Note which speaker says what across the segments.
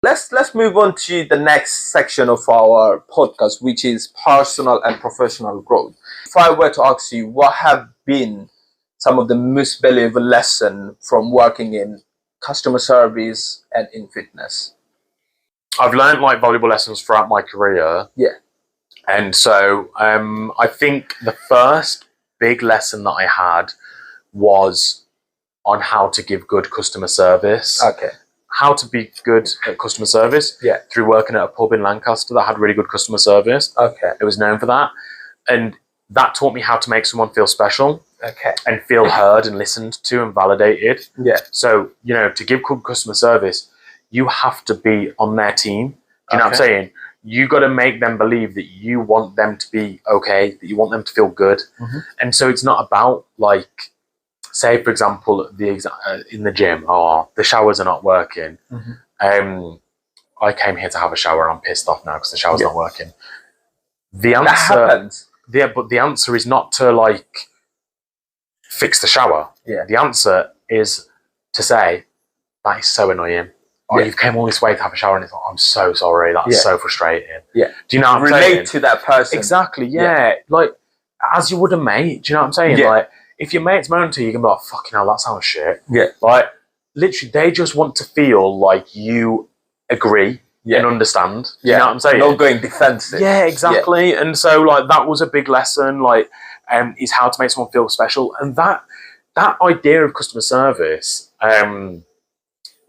Speaker 1: Let's move on to the next section of our podcast, which is personal and professional growth. If I were to ask you, what have been some of the most valuable lesson from working in customer service and in fitness?
Speaker 2: I've learned like valuable lessons throughout my career.
Speaker 1: Yeah.
Speaker 2: And so I think the first big lesson that I had was on how to give good customer service.
Speaker 1: Okay.
Speaker 2: How to be good at customer service.
Speaker 1: Yeah.
Speaker 2: Through working at a pub in Lancaster that had really good customer service.
Speaker 1: Okay.
Speaker 2: It was known for that. And that taught me how to make someone feel special.
Speaker 1: Okay.
Speaker 2: And feel heard and listened to and validated.
Speaker 1: Yeah.
Speaker 2: So, to give good customer service, you have to be on their team. Do you know what I'm saying? You got to make them believe that you want them to be okay, that you want them to feel good.
Speaker 1: Mm-hmm.
Speaker 2: And so it's not about like, say, for example, in the gym, the showers are not working.
Speaker 1: Mm-hmm.
Speaker 2: I came here to have a shower and I'm pissed off now because the shower's not working. The
Speaker 1: That
Speaker 2: answer,
Speaker 1: happens.
Speaker 2: yeah, but the answer is not to like fix the shower.
Speaker 1: Yeah.
Speaker 2: The answer is to say, that is so annoying. You've came all this way to have a shower and it's like, I'm so sorry. That's so frustrating.
Speaker 1: Yeah.
Speaker 2: Do you know what I'm
Speaker 1: Relate
Speaker 2: saying?
Speaker 1: to that person.
Speaker 2: Exactly, yeah. Like, as you would a mate. Do you know what I'm saying?
Speaker 1: Yeah.
Speaker 2: Like, if your mate's moaning to you, you can be like, fucking hell, that sounds shit.
Speaker 1: Yeah.
Speaker 2: Like, literally, they just want to feel like you agree and understand. Do you know what I'm saying?
Speaker 1: Not going defensive.
Speaker 2: Yeah, exactly. And so, like, that was a big lesson, like, is how to make someone feel special. And that idea of customer service,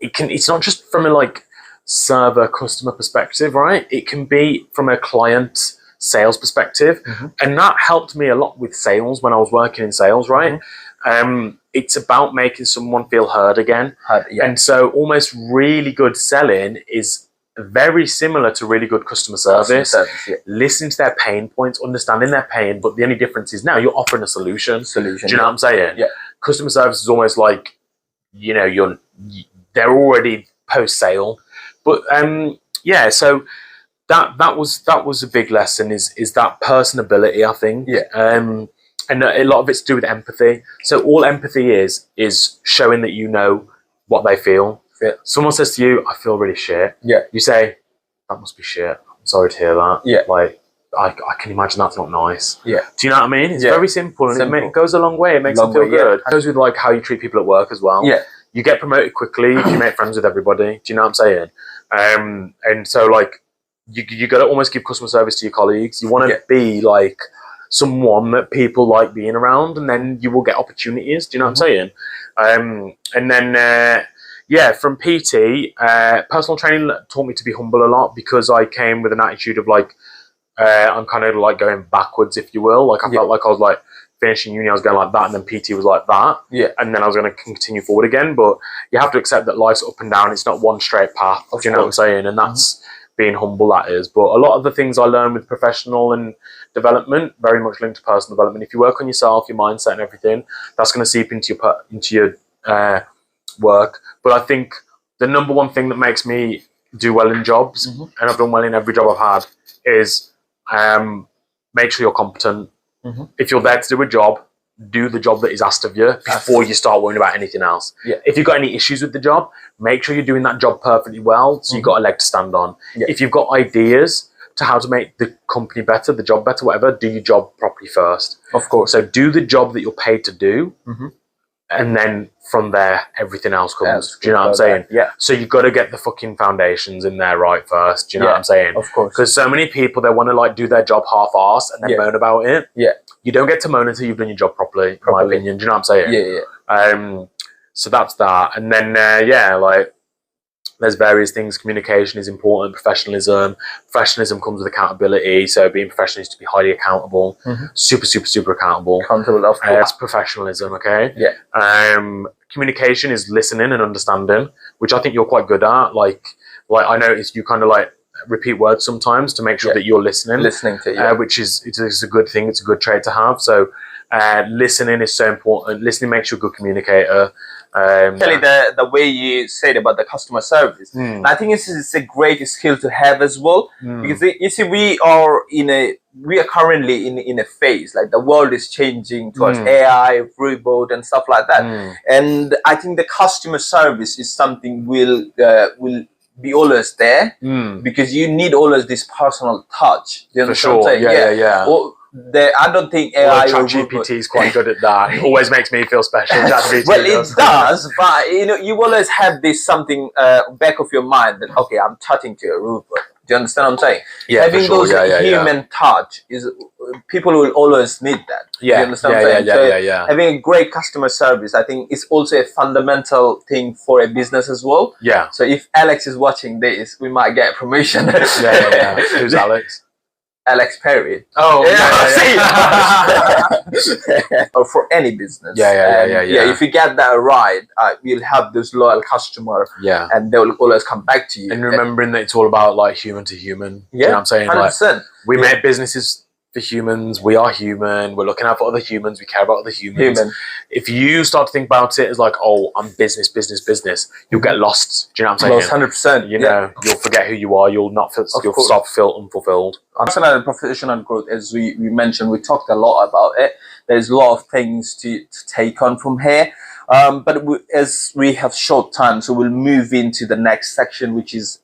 Speaker 2: it's not just from a like server customer perspective, right? It can be from a client sales perspective.
Speaker 1: Mm-hmm.
Speaker 2: And that helped me a lot with sales when I was working in sales, right? Mm-hmm. It's about making someone feel heard again. And so almost really good selling is very similar to really good customer service. Listening to their pain points, understanding their pain, but the only difference is now you're offering a solution. Do you know what I'm saying?
Speaker 1: Yeah.
Speaker 2: Customer service is almost like, they're already post-sale. But so that was a big lesson is that personability, I think.
Speaker 1: Yeah.
Speaker 2: And a lot of it's to do with empathy. So all empathy is showing that you know what they feel.
Speaker 1: Yeah.
Speaker 2: Someone says to you, I feel really shit.
Speaker 1: Yeah.
Speaker 2: You say, that must be shit. I'm sorry to hear that.
Speaker 1: Yeah.
Speaker 2: Like, I can imagine that's not nice.
Speaker 1: Yeah.
Speaker 2: Do you know what I mean? It's very simple and it goes a long way. It makes them feel good. It goes with like how you treat people at work as well.
Speaker 1: Yeah.
Speaker 2: You get promoted quickly if you make friends with everybody. Do you know what I'm saying? And so like you got to almost give customer service to your colleagues. You want to be like someone that people like being around, and then you will get opportunities. Do you know what I'm saying? And then from PT, personal training taught me to be humble a lot because I came with an attitude of like I'm kind of like going backwards, if you will. Like I felt like I was like finishing uni, I was going like that, and then PT was like that. Yeah. And then I was going to continue forward again. But you have to accept that life's up and down. It's not one straight path. Do you know what I'm saying? And that's being humble, that is. But a lot of the things I learned with professional and development, very much linked to personal development. If you work on yourself, your mindset and everything, that's going to seep into your work. But I think the number one thing that makes me do well in jobs, and I've done well in every job I've had, is make sure you're competent. If you're there to do a job, do the job that is asked of you before you start worrying about anything else. Yeah. If you've got any issues with the job, make sure you're doing that job perfectly well so you've got a leg to stand on. Yeah. If you've got ideas to how to make the company better, the job better, whatever, do your job properly first. Of course. So do the job that you're paid to do, and then from there, everything else comes. Do you know what I'm saying? Yeah. So you've got to get the fucking foundations in there right first. Do you know what I'm saying? Of course. Because so many people, they want to like do their job half-assed and then moan about it. Yeah. You don't get to moan until you've done your job properly, in my opinion. Do you know what I'm saying? Yeah, yeah. So that's that. And then, like, there's various things. Communication is important. Professionalism. Professionalism comes with accountability. So being professional is to be highly accountable. Super, super, super accountable. Accountable, of course. That's professionalism, okay? Yeah. Communication is listening and understanding, which I think you're quite good at. Like I noticed you kind of like repeat words sometimes to make sure that you're listening to which is a good thing. It's a good trait to have. So listening is so important. Listening makes you a good communicator.
Speaker 1: Actually, the way you said about the customer service, I think it's a great skill to have as well, because you see we are currently in a phase like the world is changing towards AI, robot, and stuff like that, and I think the customer service is something will be always there
Speaker 2: Mm.
Speaker 1: because you need always this personal touch. Do you
Speaker 2: For
Speaker 1: understand what I'm
Speaker 2: sure.
Speaker 1: saying?
Speaker 2: Yeah.
Speaker 1: Or I don't think
Speaker 2: Although
Speaker 1: AI or
Speaker 2: ChatGPT is quite good at that. It always makes me feel special. ChatGPT
Speaker 1: well, it does, but you know, you always have this something back of your mind that okay, I'm chatting to a robot. Do you understand what I'm saying?
Speaker 2: Yeah,
Speaker 1: Having
Speaker 2: for sure.
Speaker 1: those human touch is people will always need that.
Speaker 2: Yeah.
Speaker 1: Do you understand what I'm saying?
Speaker 2: Yeah.
Speaker 1: Having a great customer service, I think, is also a fundamental thing for a business as well.
Speaker 2: Yeah.
Speaker 1: So if Alex is watching this, we might get a promotion.
Speaker 2: Yeah. Who's Alex?
Speaker 1: Alex Perry.
Speaker 2: Oh,
Speaker 1: Or for any business.
Speaker 2: Yeah.
Speaker 1: If you get that right, you'll have those loyal customer.
Speaker 2: Yeah.
Speaker 1: And they'll always come back to you.
Speaker 2: And remembering that it's all about like human to human.
Speaker 1: Yeah.
Speaker 2: Do you know what I'm saying?
Speaker 1: 100%.
Speaker 2: Like, we make businesses for humans. We are human. We're looking out for other humans. We care about other humans. If you start to think about it as like, oh, I'm business, you'll get lost. Do you know what I'm saying?
Speaker 1: Lost 100%.
Speaker 2: You know, you'll forget who you are. You'll start to feel unfulfilled.
Speaker 1: Personal and professional growth, as we mentioned, we talked a lot about it. There's a lot of things to take on from here. But as we have short time, so we'll move into the next section, which is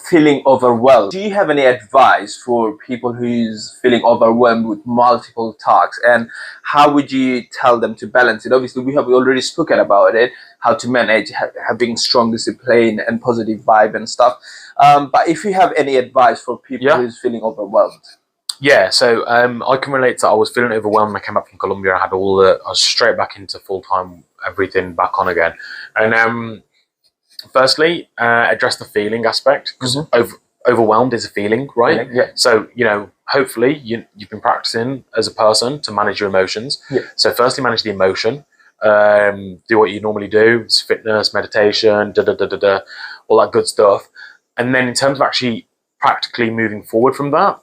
Speaker 1: feeling overwhelmed. Do you have any advice for people who's feeling overwhelmed with multiple tasks, and how would you tell them to balance it? Obviously, we have already spoken about it, how to manage having strong discipline and positive vibe and stuff. But if you have any advice for people who's feeling overwhelmed.
Speaker 2: Yeah, so I can relate to. I was feeling overwhelmed when I came back from Colombia. I was straight back into full-time, everything back on again. And firstly, address the feeling aspect, because overwhelmed is a feeling, right?
Speaker 1: Yeah.
Speaker 2: So, you know, hopefully you've been practicing as a person to manage your emotions.
Speaker 1: Yeah.
Speaker 2: So firstly, manage the emotion. Do what you normally do. It's fitness, meditation, all that good stuff. And then in terms of actually practically moving forward from that,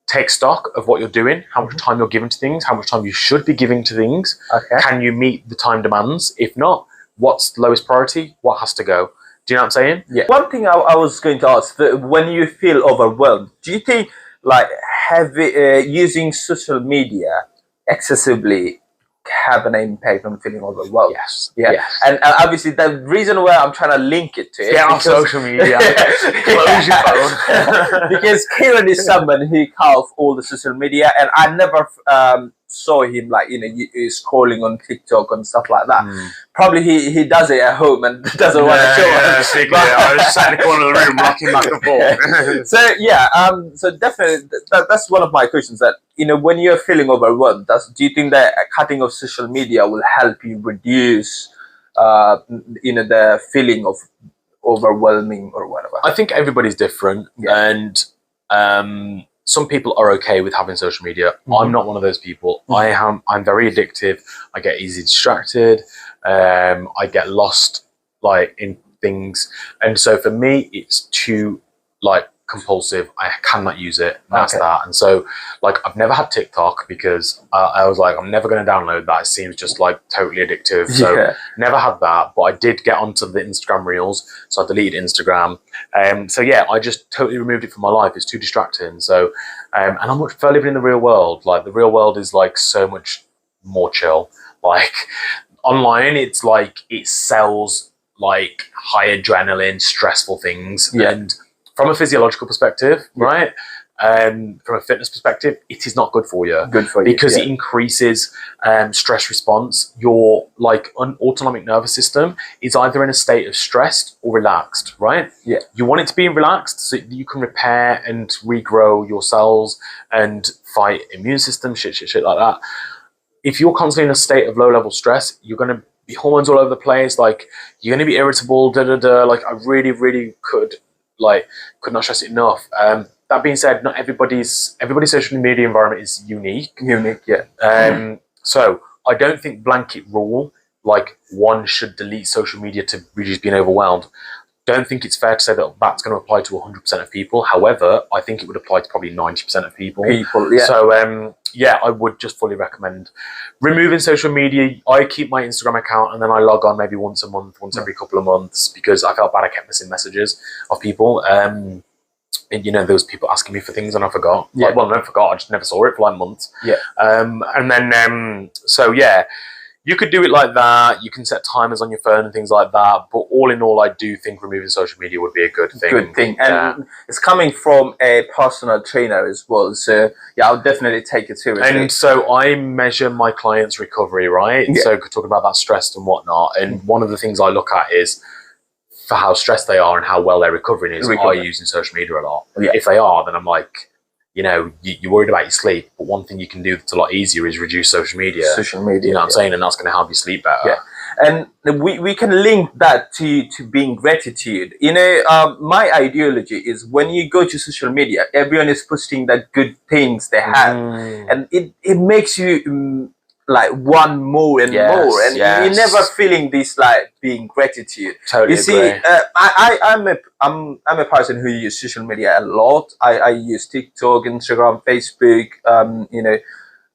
Speaker 2: take stock of what you're doing, how much time you're giving to things, how much time you should be giving to things.
Speaker 1: Okay.
Speaker 2: Can you meet the time demands? If not, what's the lowest priority? What has to go? Do you know what I'm saying?
Speaker 1: Yeah. One thing I was going to ask, when you feel overwhelmed, do you think like using social media excessively have an impact on feeling overwhelmed?
Speaker 2: Yes.
Speaker 1: Yeah.
Speaker 2: Yes.
Speaker 1: And obviously the reason why I'm trying to link it to it.
Speaker 2: Get off social media. Close your phone.
Speaker 1: Because Kieron is someone who cut off all the social media, and I never saw him like, you know, scrolling on TikTok and stuff like that. Probably he does it at home and doesn't want to show us.
Speaker 2: I was sat in the corner of the room rocking back and forth.
Speaker 1: So yeah, so definitely that's one of my questions, that, you know, when you're feeling overwhelmed, do you think that cutting off social media will help you reduce you know, the feeling of overwhelming or whatever?
Speaker 2: I think everybody's different, and some people are okay with having social media. I'm not one of those people. I'm very addictive. I get easily distracted. I get lost like in things, and so for me it's too like compulsive. I cannot use it. That's that. And so like I've never had TikTok because I was like, I'm never going to download that. It seems just like totally addictive. So never had that, but I did get onto the Instagram reels, so I deleted Instagram. So yeah, I just totally removed it from my life. It's too distracting. So and I'm much prefer living in the real world. Like the real world is like so much more chill. Like online, it's like it sells like high adrenaline, stressful things. And from a physiological perspective, right? From a fitness perspective, it is not good for you. Because it increases stress response. Your like autonomic nervous system is either in a state of stressed or relaxed, right? Yeah. You want it to be relaxed so that you can repair and regrow your cells and fight immune system, shit like that. If you're constantly in a state of low level stress, you're going to be hormones all over the place. Like you're going to be irritable. Like I really could not stress it enough. That being said, not everybody's social media environment is unique. So I don't think blanket rule like one should delete social media to reduce being overwhelmed. Don't think it's fair to say that that's going to apply to 100% of people. However, I think it would apply to probably 90% of people. So yeah, I would just fully recommend removing social media. I keep my Instagram account and then I log on maybe once a month, once every couple of months, because I felt bad I kept missing messages of people. And you know, there was people asking me for things and I forgot. Well, I never forgot. I just never saw it for like months. And then so yeah, You could do it like that. You can set timers on your phone and things like that. But all in all, I do think removing social media would be a good thing.
Speaker 1: Good thing. And it's coming from a personal trainer as well. So, yeah, I'll definitely take it seriously.
Speaker 2: And so I measure my clients' recovery, right?
Speaker 1: Yeah.
Speaker 2: So talk about that stress and whatnot. And one of the things I look at is for how stressed they are and how well they're recovering is, are you using social media a lot?
Speaker 1: Yeah.
Speaker 2: If they are, then I'm like, you know, you're worried about your sleep, but one thing you can do that's a lot easier is reduce social media.
Speaker 1: Social media.
Speaker 2: You know what I'm saying? And that's going to help you sleep better.
Speaker 1: Yeah. And we can link that to being gratitude. You know, my ideology is when you go to social media, everyone is posting the good things they have. And it makes you like want more and more. And you're never feeling this like being gratitude.
Speaker 2: Totally
Speaker 1: you see, I'm a person who uses social media a lot. I use TikTok, Instagram, Facebook, you know,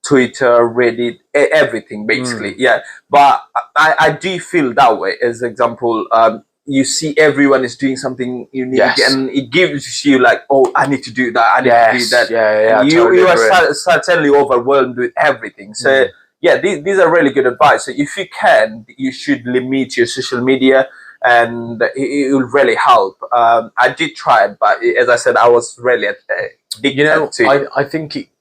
Speaker 1: Twitter, Reddit, everything basically. Yeah, but I do feel that way. As example, you see everyone is doing something unique, and it gives you like, oh, I need to do that. I need to do that. And you are certainly overwhelmed with everything. So yeah, these are really good advice. So if you can, you should limit your social media, and it will really help. I did try it, but as I said, I was really addicted to it.
Speaker 2: I think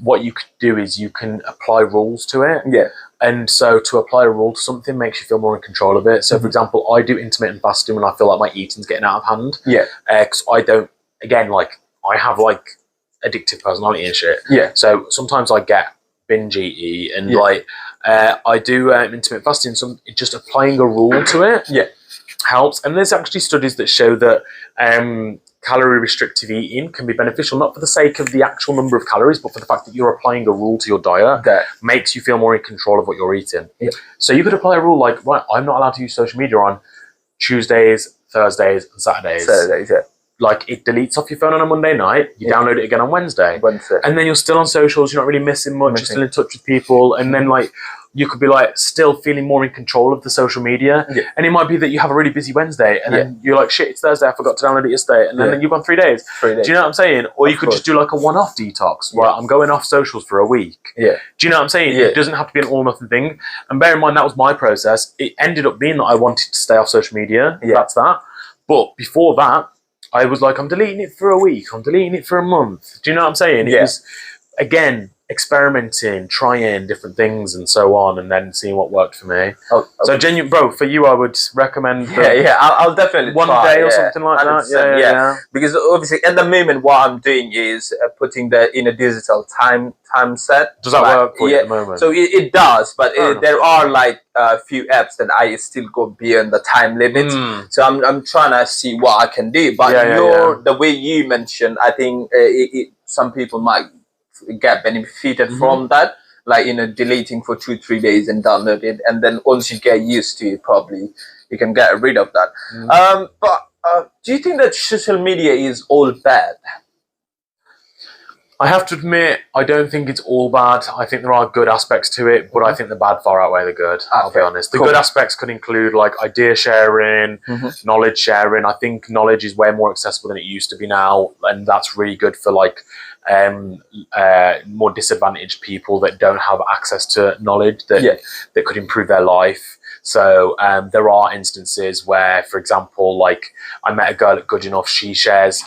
Speaker 2: what you could do is you can apply rules to it.
Speaker 1: Yeah.
Speaker 2: And so to apply a rule to something makes you feel more in control of it. So for example, I do intermittent fasting when I feel like my eating's getting out of hand.
Speaker 1: Yeah.
Speaker 2: Because I don't, again, like I have like addictive personality and shit.
Speaker 1: Yeah.
Speaker 2: So sometimes I get binge eaty and like I do intermittent fasting. So just applying a rule to it helps. And there's actually studies that show that calorie restrictive eating can be beneficial, not for the sake of the actual number of calories, but for the fact that you're applying a rule to your diet that makes you feel more in control of what you're eating. Yeah. So you could apply a rule like, right, I'm not allowed to use social media on Tuesdays, Thursdays, and Saturdays. Like it deletes off your phone on a Monday night, you download it again on Wednesday. And then you're still on socials, you're not really missing much, you're still in touch with people, and then like you could be like still feeling more in control of the social media. And it might be that you have a really busy Wednesday and then you're like, shit, it's Thursday, I forgot to download it yesterday, and then you've gone 3 days. 3 days. Do you know what I'm saying? Or you could just do like a one-off detox. Right, I'm going off socials for a week. Do you know what I'm saying? It doesn't have to be an all-nothing thing. And bear in mind, that was my process. It ended up being that I wanted to stay off social media. That's that. But before that, I was like, I'm deleting it for a week, I'm deleting it for a month. Do you know what I'm saying? It was, again, experimenting, trying different things and so on, and then seeing what worked for me. So genuine, bro, for you, I would recommend
Speaker 1: I'll definitely
Speaker 2: one
Speaker 1: try,
Speaker 2: day or something like that.
Speaker 1: Yeah, because obviously at the moment what I'm doing is putting the in a digital time set.
Speaker 2: Does that work for you at the moment?
Speaker 1: So it does, but there are like a few apps that I still go beyond the time limit. So I'm trying to see what I can do. But the way you mentioned, I think some people might get benefited from that, like deleting for 2-3 days and download it, and then once you get used to it, probably you can get rid of that. But do you think that social media is all bad?
Speaker 2: I have to admit, I don't think it's all bad. I think there are good aspects to it, but I think the bad far outweigh the good. I'll be honest. The good aspects could include like idea sharing, knowledge sharing. I think knowledge is way more accessible than it used to be now, and that's really good for like more disadvantaged people that don't have access to knowledge that could improve their life. So there are instances where, for example, like I met a girl at Good Enough. She shares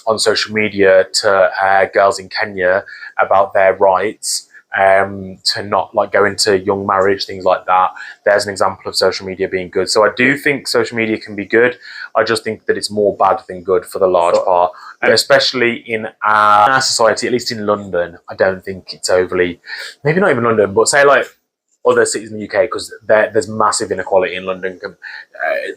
Speaker 2: on social media to girls in Kenya about their rights to not like go into young marriage, things like that. There's an example of social media being good. So I do think social media can be good. I just think that it's more bad than good for the large part. And especially in our society, at least in London, I don't think it's overly, maybe not even London, but say like other cities in the UK, because there's massive inequality in London.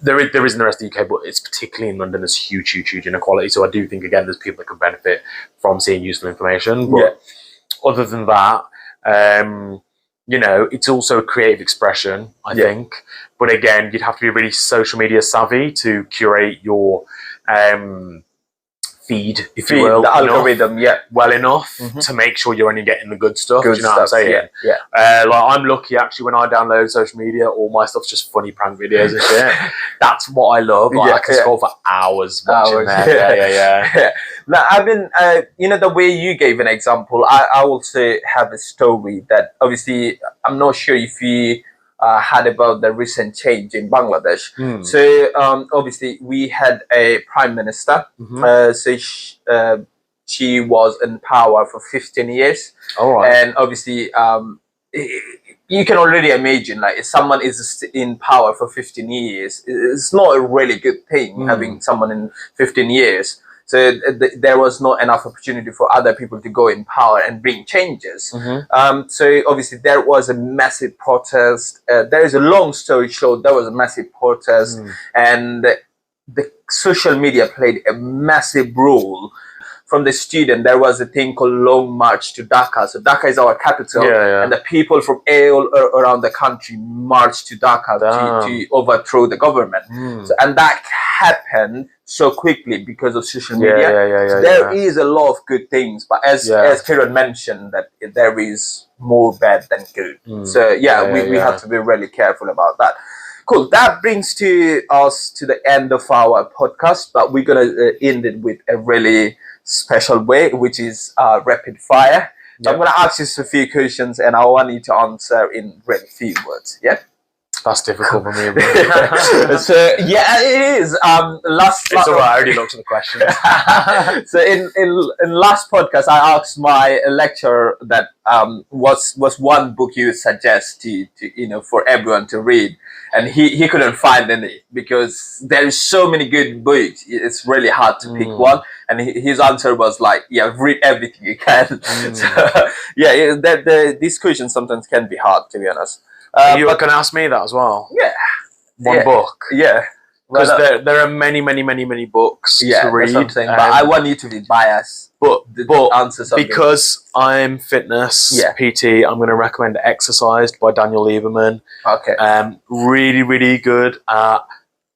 Speaker 2: There is in the rest of the UK, but it's particularly in London, there's huge inequality. So I do think, again, there's people that can benefit from seeing useful information. But other than that, you know, it's also creative expression, I think. But again, you'd have to be really social media savvy to curate your feed, if you will,
Speaker 1: the algorithm,
Speaker 2: well enough to make sure you're only getting the good stuff. Do you know what I'm saying?
Speaker 1: Yeah.
Speaker 2: Like, I'm lucky actually, when I download social media, all my stuff's just funny prank videos and shit. That's what I love. Like, I can scroll for hours watching that. Yeah.
Speaker 1: Now, I've been, the way you gave an example, I also have a story that obviously I'm not sure if you had about the recent change in Bangladesh. So obviously we had a prime minister. So she was in power for 15 years.
Speaker 2: All right.
Speaker 1: And obviously you can already imagine, like, if someone is in power for 15 years, it's not a really good thing having someone in 15 years. So there was not enough opportunity for other people to go in power and bring changes. So obviously there was a massive protest. There is a long story short, there was a massive protest, and the social media played a massive role. From the student, there was a thing called Long March to Dhaka. So Dhaka is our capital, and the people from all around the country marched to Dhaka to overthrow the government. So, and that happened so quickly because of social media. So there is a lot of good things, but as Kieron mentioned, that there is more bad than good. So we have to be really careful about that. Cool. That brings us to the end of our podcast, but we're gonna end it with a really special way, which is rapid fire. So I'm gonna ask you a few questions, and I want you to answer in really few words. Yeah.
Speaker 2: That's difficult for me.
Speaker 1: So it is.
Speaker 2: It's alright. I already looked at the questions.
Speaker 1: So in last podcast, I asked my lecturer that what's one book you would suggest to for everyone to read, and he couldn't find any because there is so many good books. It's really hard to pick one, and his answer was like, read everything you can. So, these questions sometimes can be hard, to be honest.
Speaker 2: You can ask me that as well.
Speaker 1: Yeah.
Speaker 2: One book.
Speaker 1: Yeah.
Speaker 2: Because there are many books to read.
Speaker 1: But I want you to be biased.
Speaker 2: But
Speaker 1: answer something.
Speaker 2: Because I'm fitness PT, I'm going to recommend Exercised by Daniel Lieberman.
Speaker 1: Okay.
Speaker 2: Really, really good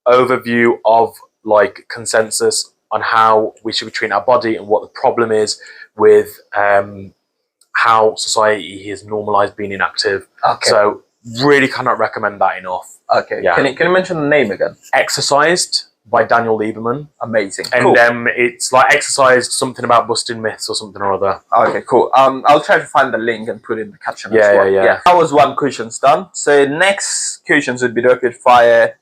Speaker 2: overview of like consensus on how we should be treating our body and what the problem is with how society has normalized being inactive. Okay. So really cannot recommend that enough.
Speaker 1: Okay. Yeah. Can you mention the name again?
Speaker 2: Exercised by Daniel Lieberman.
Speaker 1: Amazing.
Speaker 2: And
Speaker 1: cool.
Speaker 2: It's like Exercised, something about busting myths or something or other.
Speaker 1: Okay, cool. I'll try to find the link and put it in the caption as well. Yeah. That was one question done. So next questions would be rapid fire.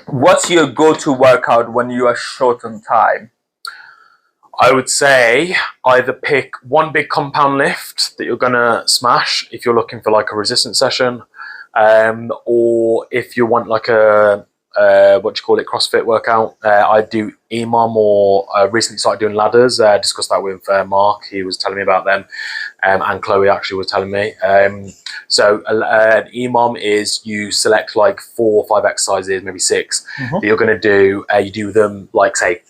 Speaker 1: What's your go-to workout when you are short on time?
Speaker 2: I would say either pick one big compound lift that you're going to smash if you're looking for like a resistance session, or if you want like a CrossFit workout. I do EMOM, or recently started doing ladders. Discussed that with Mark. He was telling me about them, and Chloe actually was telling me. So an EMOM is you select like 4 or 5 exercises, maybe 6 that you're going to do. You do them like say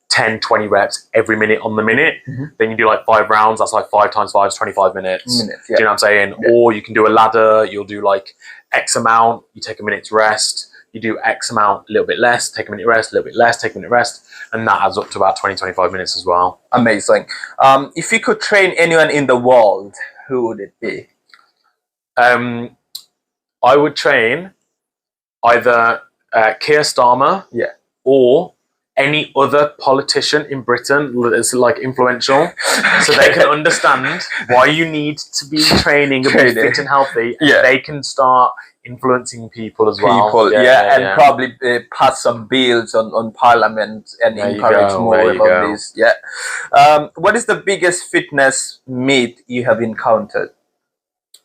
Speaker 2: 10, 20 reps every minute on the minute. Then you do like 5 rounds. That's like 5 times 5 is 25 minutes. Do you know what I'm saying? Yeah. Or you can do a ladder. You'll do like X amount. You take a minute to rest. You do X amount, a little bit less, take a minute rest, a little bit less, take a minute rest. And that adds up to about 20, 25 minutes as well.
Speaker 1: Amazing. If you could train anyone in the world, who would it be?
Speaker 2: I would train either Keir Starmer or any other politician in Britain that's like influential, so they can understand why you need to be training and be fit and healthy. And they can start influencing people as well.
Speaker 1: Probably pass some bills on Parliament and encourage more about this. What is the biggest fitness myth you have encountered?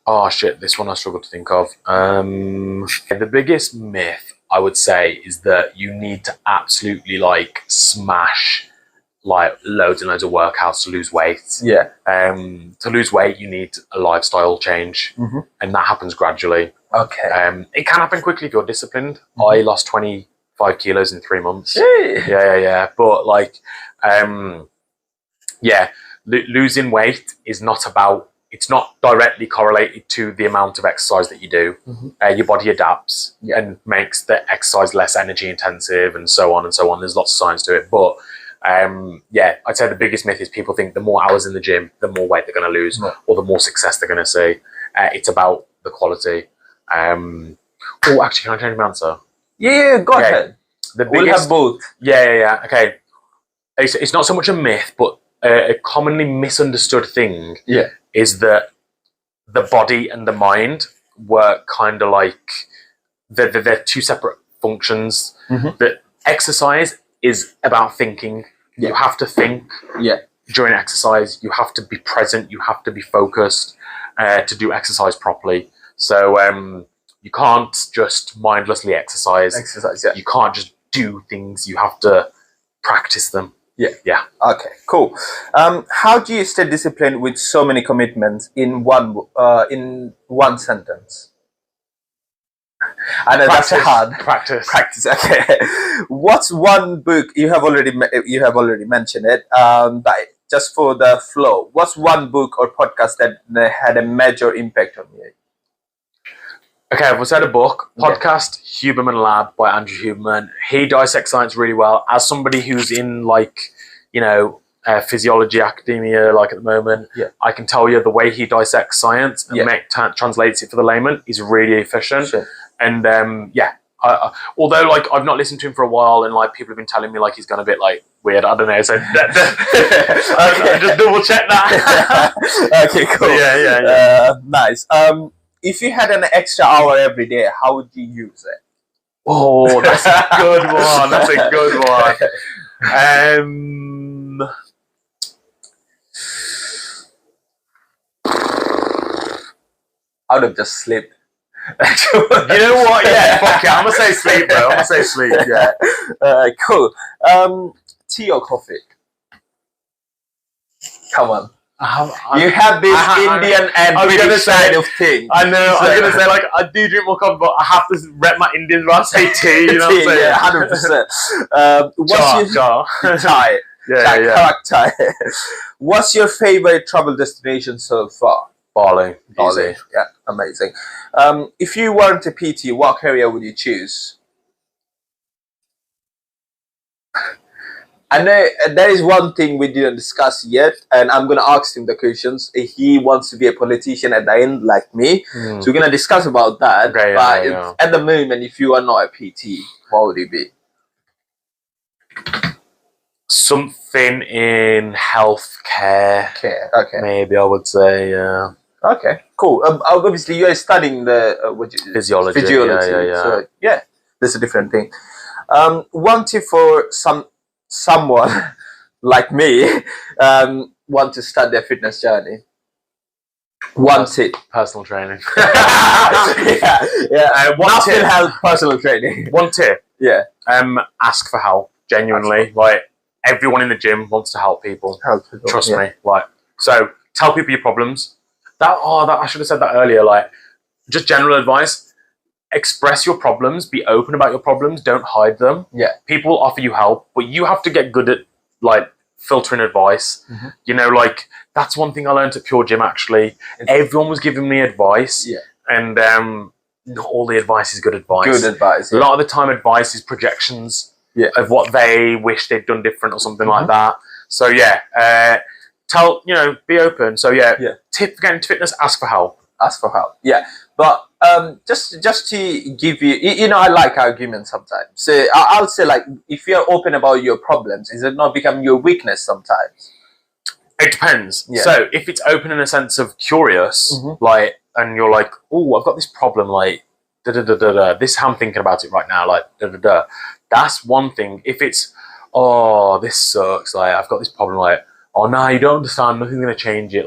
Speaker 2: Oh shit, this one I struggle to think of. The biggest myth I would say is that you need to absolutely like smash like loads and loads of workouts to lose weight. To lose weight, you need a lifestyle change, and that happens gradually.
Speaker 1: Okay.
Speaker 2: It can happen quickly if you're disciplined. I lost 25 kilos in 3 months. But like, losing weight is not about. It's not directly correlated to the amount of exercise that you do. Your body adapts and makes the exercise less energy intensive and so on and so on. There's lots of science to it. But Yeah, I'd say the biggest myth is people think the more hours in the gym, the more weight they're going to lose, or the more success they're going to see. It's about the quality. Oh, actually, can I change my answer?
Speaker 1: Yeah, go ahead. We'll have both.
Speaker 2: Yeah. Okay. It's not so much a myth, but a commonly misunderstood thing is that the body and the mind work kind of like they're two separate functions. That exercise is about thinking. You have to think during exercise. You have to be present. You have to be focused to do exercise properly. So you can't just mindlessly exercise. You can't just do things. You have to practice them. Yeah.
Speaker 1: Okay, cool. How do you stay disciplined with so many commitments in one sentence? I know
Speaker 2: Practice.
Speaker 1: that's hard.
Speaker 2: Practice.
Speaker 1: Okay. What's one book you have already mentioned it? But just for the flow, what's one book or podcast that had a major impact on you?
Speaker 2: Okay, I've said a book, podcast, Huberman Lab by Andrew Huberman. He dissects science really well. As somebody who's in physiology academia, like at the moment, I can tell you the way he dissects science and translates it for the layman is really efficient.
Speaker 1: Sure.
Speaker 2: And although I've not listened to him for a while, and people have been telling me he's gone a bit weird. I don't know. So just double check that.
Speaker 1: Okay, cool.
Speaker 2: Yeah.
Speaker 1: Nice. If you had an extra hour every day, how would you use it?
Speaker 2: Oh, that's a good one. That's a good one.
Speaker 1: I would have just slept.
Speaker 2: You know what? Yeah, fuck it. I'm gonna say sleep, bro. I'm gonna say sleep. Yeah.
Speaker 1: Cool. Tea or coffee? Come on. You have this Indian and British side of thing.
Speaker 2: I know. I was gonna say I do drink more coffee, but I have to rep my Indian. But I say tea. You know what I'm saying?
Speaker 1: Yeah, 100%. What's your Thai? Chai. What's your favorite travel destination so far?
Speaker 2: Bali.
Speaker 1: Easy. Yeah, amazing. If you weren't a PT, what career would you choose? I know there is one thing we didn't discuss yet, and I'm going to ask him the questions. He wants to be a politician at the end, like me. So we're going to discuss about that.
Speaker 2: Okay,
Speaker 1: but at the moment, if you are not a PT, what would you be?
Speaker 2: Something in healthcare.
Speaker 1: Okay.
Speaker 2: Maybe I would say, yeah.
Speaker 1: Okay, cool. Obviously, you are studying the
Speaker 2: physiology. Yeah.
Speaker 1: So, that's a different thing. One tip for someone like me want to start their fitness journey. One tip.
Speaker 2: Personal training.
Speaker 1: Nothing help personal training.
Speaker 2: One tip.
Speaker 1: Yeah.
Speaker 2: Ask for help. Genuinely, everyone in the gym wants to help people. Trust me. So tell people your problems. I should have said that earlier. Just general advice. Express your problems. Be open about your problems. Don't hide them.
Speaker 1: Yeah.
Speaker 2: People offer you help, but you have to get good at filtering advice. That's one thing I learned at Pure Gym. Actually, everyone was giving me advice. Yeah. And not all the advice is good advice.
Speaker 1: Good advice.
Speaker 2: A lot of the time, advice is projections of what they wish they'd done different or something like that. So be open. So tip for getting into fitness: ask for help.
Speaker 1: Ask for help. Yeah, but just to give you, I like arguments sometimes. So I'll say if you're open about your problems, is it not become your weakness sometimes?
Speaker 2: It depends. Yeah. So if it's open in a sense of curious, and you're oh, I've got this problem, this is how I'm thinking about it right now, that's one thing. If it's, oh, this sucks, I've got this problem, oh no, you don't understand, nothing's going to change it,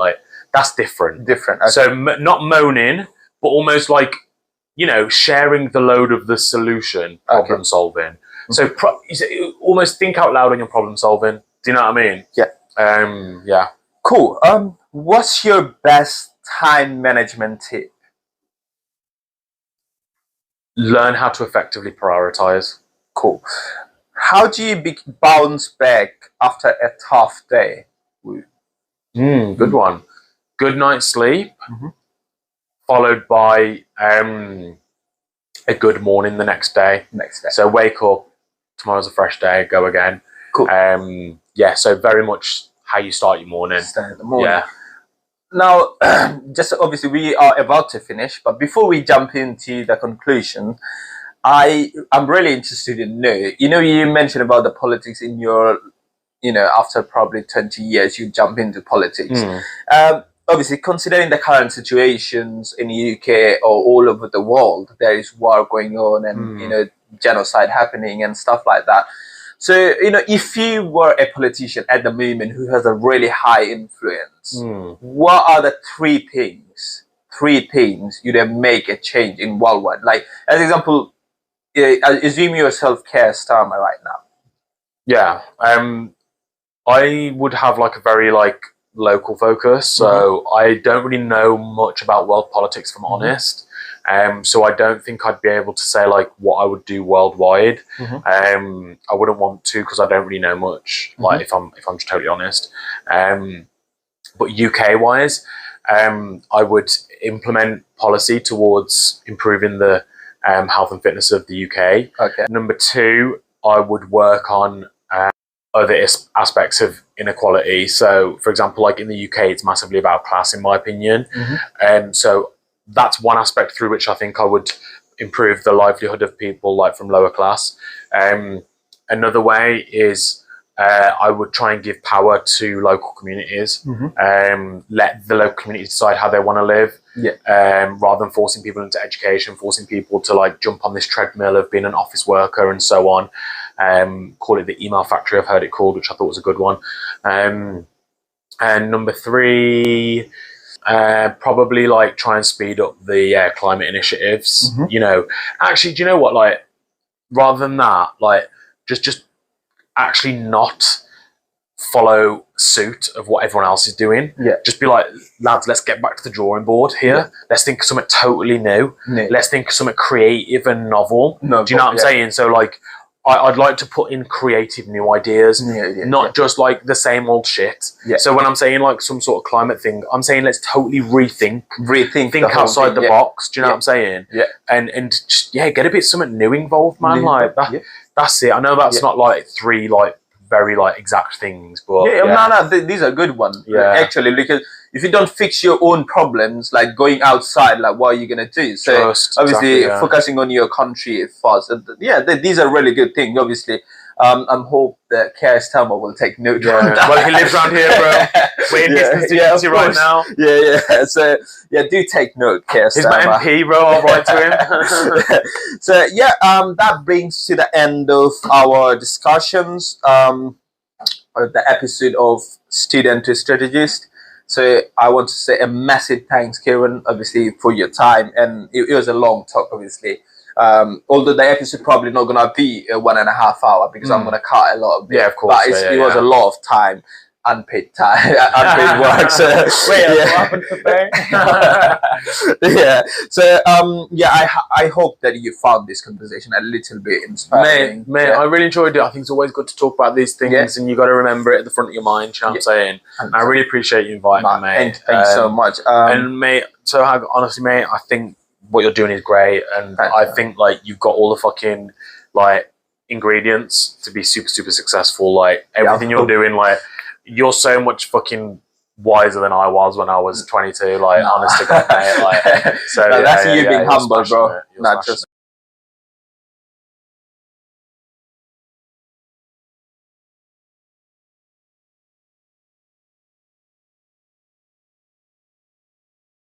Speaker 2: that's different.
Speaker 1: Okay.
Speaker 2: So not moaning, but almost sharing the load of the solution, problem solving. So almost think out loud on your problem solving. Do you know what I mean?
Speaker 1: Yeah.
Speaker 2: Yeah.
Speaker 1: Cool. What's your best time management tip?
Speaker 2: Learn how to effectively prioritize.
Speaker 1: Cool. How do you bounce back after a tough day?
Speaker 2: Good one. Good night's sleep, followed by a good morning the next day.
Speaker 1: Next day.
Speaker 2: So wake up, tomorrow's a fresh day, go again.
Speaker 1: Cool.
Speaker 2: Yeah, so very much how you start your morning.
Speaker 1: Start in the morning.
Speaker 2: Yeah.
Speaker 1: Now, just obviously we are about to finish, but before we jump into the conclusion, I'm really interested in know. You mentioned about the politics in your, after probably 20 years, you jump into politics. Obviously, considering the current situations in the UK or all over the world, there is war going on and, genocide happening and stuff like that. So, if you were a politician at the moment who has a really high influence, what are the three things you'd have make a change in worldwide? Like, as example, assume yourself Keir Starmer right now.
Speaker 2: Yeah. I would have like a very like local focus. So I don't really know much about world politics, if I'm honest. So I don't think I'd be able to say like what I would do worldwide. I wouldn't want to because I don't really know much. Like if I'm just totally honest. But UK wise, I would implement policy towards improving the health and fitness of the UK.
Speaker 1: Okay.
Speaker 2: Number two, I would work on other aspects of inequality. So, for example, like in the UK, it's massively about class, in my opinion. So that's one aspect through which I think I would improve the livelihood of people like from lower class. Another way is I would try and give power to local communities. Let the local community decide how they want to live. Rather than forcing people into education, forcing people to like jump on this treadmill of being an office worker and so on. Call it the email factory, I've heard it called, which I thought was a good one. And number three, probably like try and speed up the climate initiatives. Actually, do you know what? Like, rather than that, like just actually not follow suit of what everyone else is doing. Just be like, lads, let's get back to the drawing board here. Let's think of something totally new. Let's think of something creative and novel. Do you know what I'm saying? So like, I'd like to put in creative new ideas, not just like the same old shit. So when I'm saying like some sort of climate thing, I'm saying let's totally think outside the box. Do you know what I'm saying? And just, get a bit something new involved, man. Like that. That's it. I know that's not like three like very like exact things, but
Speaker 1: these are good ones. Actually, because if you don't fix your own problems, like going outside, like what are you gonna do? So obviously, focusing on your country first. These are really good things. Obviously, I'm hope that Keir Starmer will take note.
Speaker 2: Well, he lives around here, bro. We're in distance to right now.
Speaker 1: So do take note, Keir Starmer.
Speaker 2: He's my MP, bro. I'll write to him.
Speaker 1: So that brings to the end of our discussions. The episode of Student to Strategist. So I want to say a massive thanks, Kieron, obviously, for your time. And it was a long talk, obviously. Although the episode probably not going to be 1.5 hours because I'm going to cut a lot of it.
Speaker 2: Yeah, of course.
Speaker 1: But it was a lot of time. Unpaid work. So,
Speaker 2: what happened today?
Speaker 1: So I hope that you found this conversation a little bit inspiring.
Speaker 2: Mate, I really enjoyed it. I think it's always good to talk about these things, and you got to remember it at the front of your mind. You know what I'm saying? And I really appreciate you inviting me, mate.
Speaker 1: Thank you so much.
Speaker 2: And mate, honestly, mate, I think what you're doing is great, and I think like you've got all the fucking like ingredients to be super successful. Like everything you're doing, like. You're so much fucking wiser than I was when I was 22. Like, honest to God, mate. Like, so
Speaker 1: that's you being humble, bro.
Speaker 2: Not just.